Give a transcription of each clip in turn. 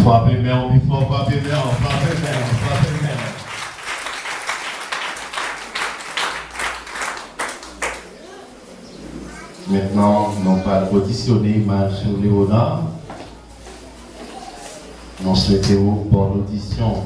Frappez bien, il faut frapper bien, frappez bien, frappez bien. Maintenant, nous allons auditionner M. Léonard. Nous souhaitons pour l'audition.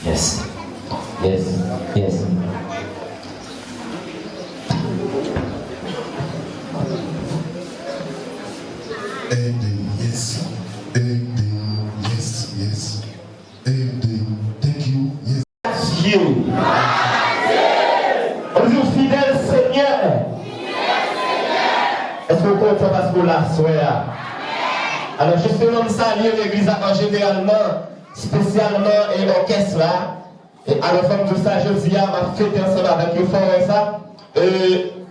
Yes. Yes. Yes. Yes. Yes. Yes. Thank you. Yes. Dieu. On dit fidèle Seigneur. Est-ce que vous comptez parce que la soeur? Alors justement, nous saluons l'église en généralement, spécialement et l'orchestre là. Et à la fin de ça, je dis, ma fête ensemble avec vous, faire ça.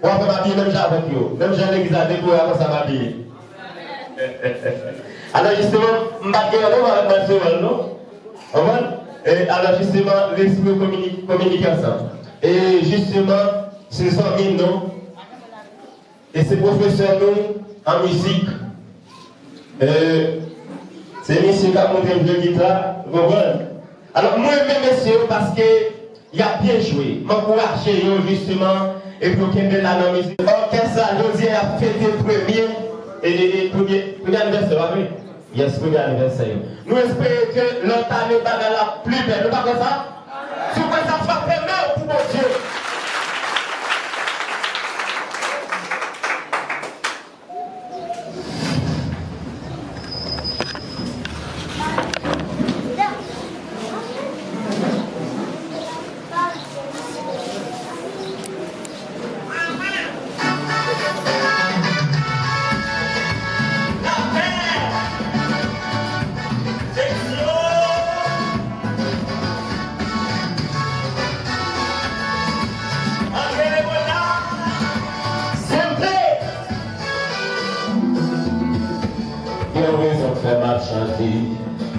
On va m'habiller même avec vous. Même j'ai l'église à découvrir comment ça m'habiller. Alors justement, je vais avec ma soeur, non? Alors justement, l'esprit communique ensemble. Et justement, c'est son hymne, non? Et c'est professeur nous en musique. C'est monsieur qui a monté le guitare, vous voyez? Alors moi même messieurs, parce qu'il a bien joué. M'encourage justement et pour qu'il y ait la musique. Orchestre aujourd'hui a fêté premier anniversaire, oui. Yes, premier anniversaire. Nous espérons que l'autre année va la plus belle. Nous pas comme ça? Si vous ça frappe main pour mon Dieu.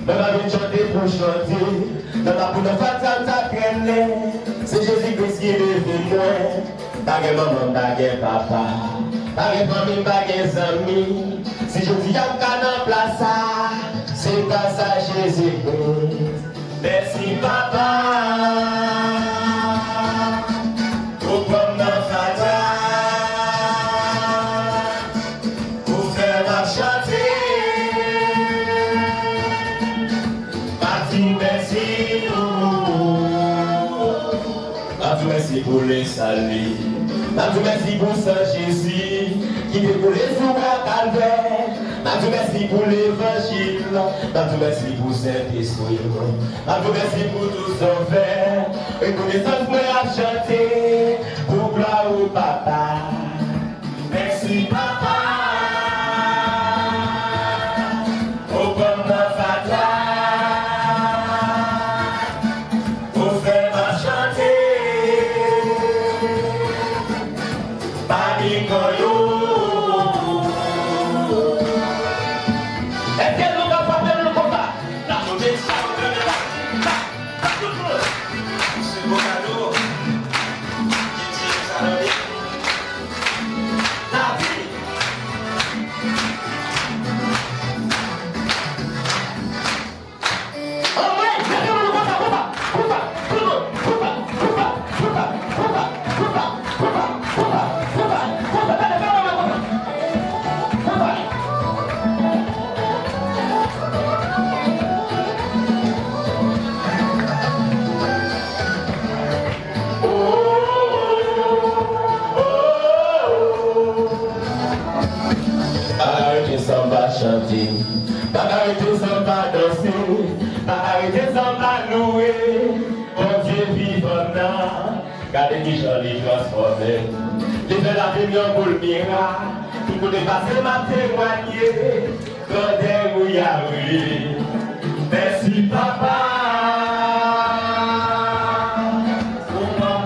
Dans la vie chanter pour chanter, dans la boule de fatal ta crème, c'est Jésus-Christ qui est levé moi. Baguette maman, baguette papa, baguette famille, baguette amis. Si je dis y'a qu'un en place, c'est grâce à Jésus-Christ. Merci papa, pour prendre dans fatal, pour faire ma chanter. Merci pour les saluts. Merci pour Saint Jésus qui fait pour les jours à calvaire. Merci pour l'évangile. Merci pour Saint-Esprit. Merci pour tout son fait. Et pour les autres frères à chanter. Pour gloire au papa. Merci papa. Au bon fata. Pour faire ma chanter. Chanter, pas arrêter sans pas danser, pas arrêter sans pas louer, mon Dieu vivant, gardez les gens les transformer, les faire la réunion pour le miracle, tout pour dépasser ma témoigner, quand des rouillards, merci papa, pour mon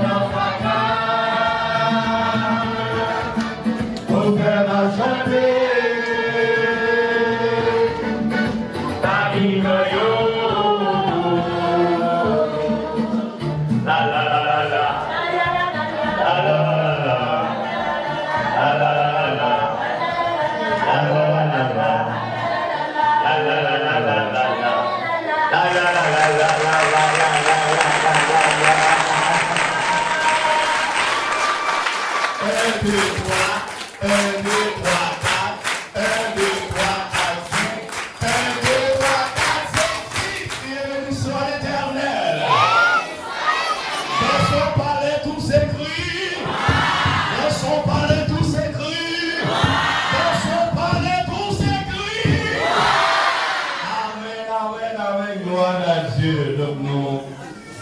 Dieu, donc nous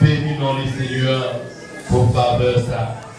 bénissons les Seigneurs pour faveur ça.